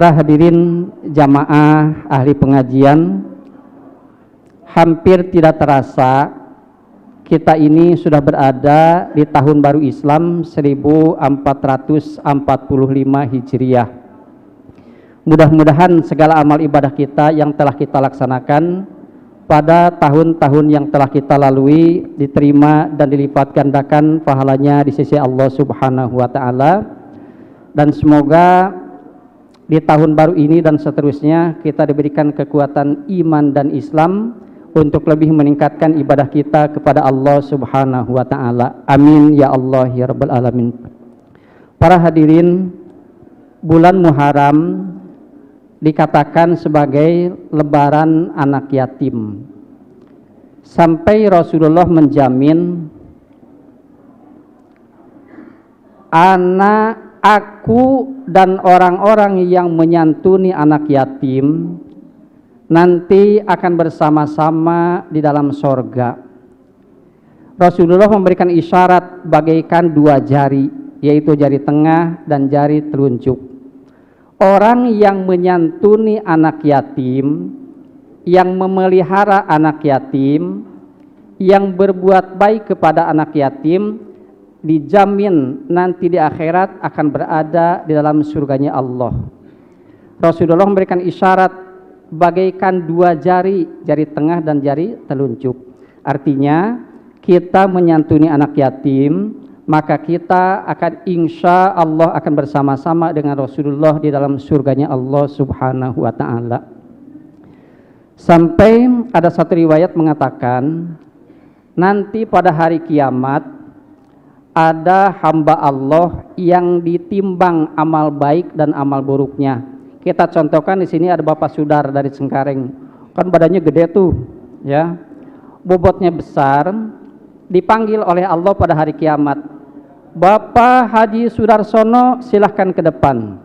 Para hadirin jamaah ahli pengajian, hampir tidak terasa kita ini sudah berada di tahun baru Islam 1445 Hijriah. Mudah-mudahan segala amal ibadah kita yang telah kita laksanakan pada tahun-tahun yang telah kita lalui diterima dan dilipat gandakan pahalanya di sisi Allah Subhanahu wa taala, dan semoga di tahun baru ini dan seterusnya kita diberikan kekuatan iman dan Islam untuk lebih meningkatkan ibadah kita kepada Allah Subhanahu wa taala. Amin ya Allah ya rabbal alamin. Para hadirin, bulan Muharram dikatakan sebagai lebaran anak yatim. Sampai Rasulullah menjamin, aku dan orang-orang yang menyantuni anak yatim nanti akan bersama-sama di dalam sorga. Rasulullah memberikan isyarat bagaikan dua jari, yaitu jari tengah dan jari telunjuk. Orang yang menyantuni anak yatim, yang memelihara anak yatim, yang berbuat baik kepada anak yatim, dijamin nanti di akhirat akan berada di dalam surganya Allah. Rasulullah memberikan isyarat bagaikan dua jari, jari tengah dan jari telunjuk. Artinya kita menyantuni anak yatim, maka kita akan insya Allah akan bersama-sama dengan Rasulullah di dalam surganya Allah Subhanahu wa ta'ala. Sampai ada satu riwayat mengatakan, nanti pada hari kiamat ada hamba Allah yang ditimbang amal baik dan amal buruknya. Kita contohkan di sini ada Bapak Sudar dari Cengkareng, kan badannya gede tuh, ya, bobotnya besar. Dipanggil oleh Allah pada hari kiamat, Bapak Haji Sudarsono silahkan ke depan.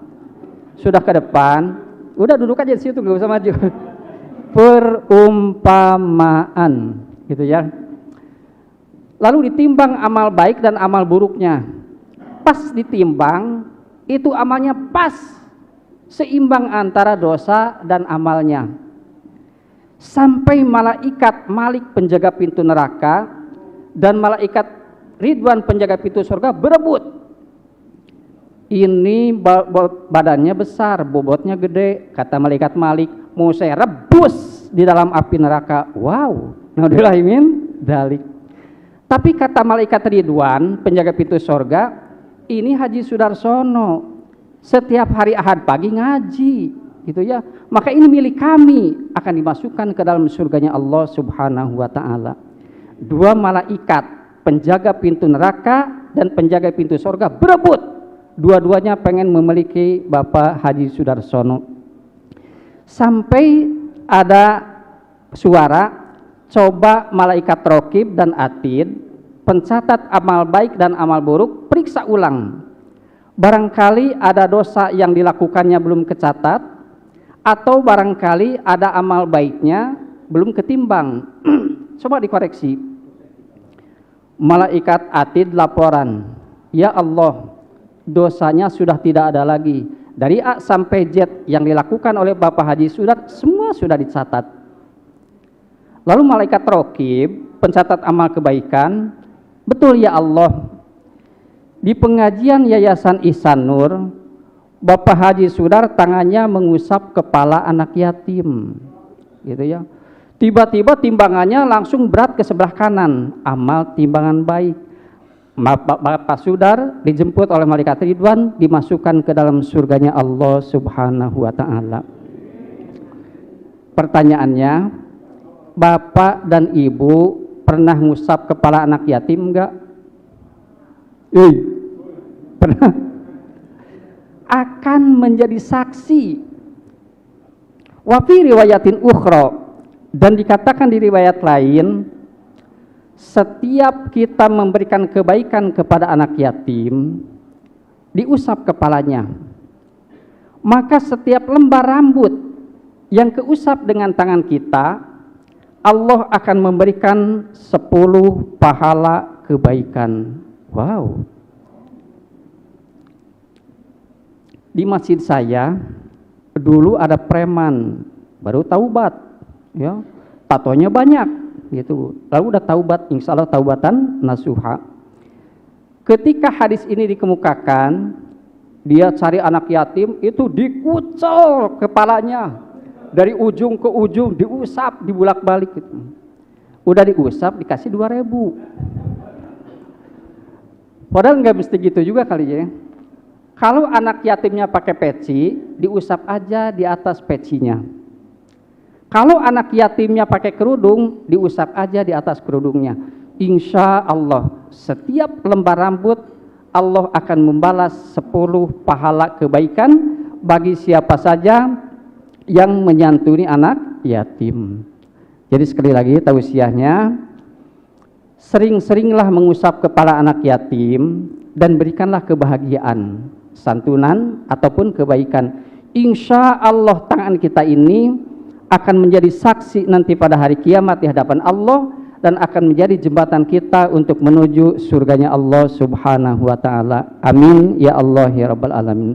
Sudah ke depan, udah duduk aja di situ, nggak usah maju. Perumpamaan, gitu ya. Lalu ditimbang amal baik dan amal buruknya. Pas ditimbang, itu amalnya pas, seimbang antara dosa dan amalnya. Sampai malaikat Malik penjaga pintu neraka dan malaikat Ridwan penjaga pintu surga berebut. Ini badannya besar, bobotnya gede, kata malaikat Malik, mau saya rebus di dalam api neraka. Wow, naudzubillah min dzalik. Tapi kata malaikat Ridwan penjaga pintu surga, ini Haji Sudarsono setiap hari Ahad pagi ngaji, gitu ya, maka ini milik kami, akan dimasukkan ke dalam surganya Allah Subhanahu wa ta'ala. Dua malaikat penjaga pintu neraka dan penjaga pintu surga berebut, dua-duanya pengen memiliki Bapak Haji Sudarsono. Sampai ada suara, coba malaikat Raqib dan Atid pencatat amal baik dan amal buruk, periksa ulang. Barangkali ada dosa yang dilakukannya belum kecatat, atau barangkali ada amal baiknya belum ketimbang. Coba dikoreksi. Malaikat Atid laporan, ya Allah, dosanya sudah tidak ada lagi. Dari A sampai Z yang dilakukan oleh Bapak Haji Sudar, semua sudah dicatat. Lalu malaikat Raqib pencatat amal kebaikan, betul ya Allah, di pengajian Yayasan Ihsan Nur, Bapak Haji Sudar tangannya mengusap kepala anak yatim, gitu ya. Tiba-tiba timbangannya langsung berat ke sebelah kanan, amal timbangan baik. Bapak Sudar dijemput oleh malaikat Ridwan, dimasukkan ke dalam surganya Allah Subhanahu wa ta'ala. Pertanyaannya, Bapak dan Ibu pernah ngusap kepala anak yatim enggak? Pernah? Akan menjadi saksi. Wa fi riwayatin ukhra, dan dikatakan di riwayat lain, setiap kita memberikan kebaikan kepada anak yatim, diusap kepalanya, maka setiap lembar rambut yang keusap dengan tangan kita, Allah akan memberikan 10 pahala kebaikan. Wow. Di masjid saya dulu ada preman baru taubat, ya, tatonya banyak gitu, lalu udah taubat, insya Allah taubatan nasuha. Ketika hadis ini dikemukakan, dia cari anak yatim, itu dikucel kepalanya dari ujung ke ujung, diusap, dibulak-balik gitu. Udah diusap dikasih 2.000. Padahal nggak mesti gitu juga kali ya. Kalau anak yatimnya pakai peci, diusap aja di atas pecinya. Kalau anak yatimnya pakai kerudung, diusap aja di atas kerudungnya. Insya Allah setiap lembar rambut Allah akan membalas 10 pahala kebaikan bagi siapa saja yang menyantuni anak yatim. Jadi sekali lagi tausiahnya, sering-seringlah mengusap kepala anak yatim dan berikanlah kebahagiaan, santunan ataupun kebaikan. Insya Allah tangan kita ini akan menjadi saksi nanti pada hari kiamat di hadapan Allah, dan akan menjadi jembatan kita untuk menuju surganya Allah subhanahu wa ta'ala. Amin ya Allah ya rabbal alamin.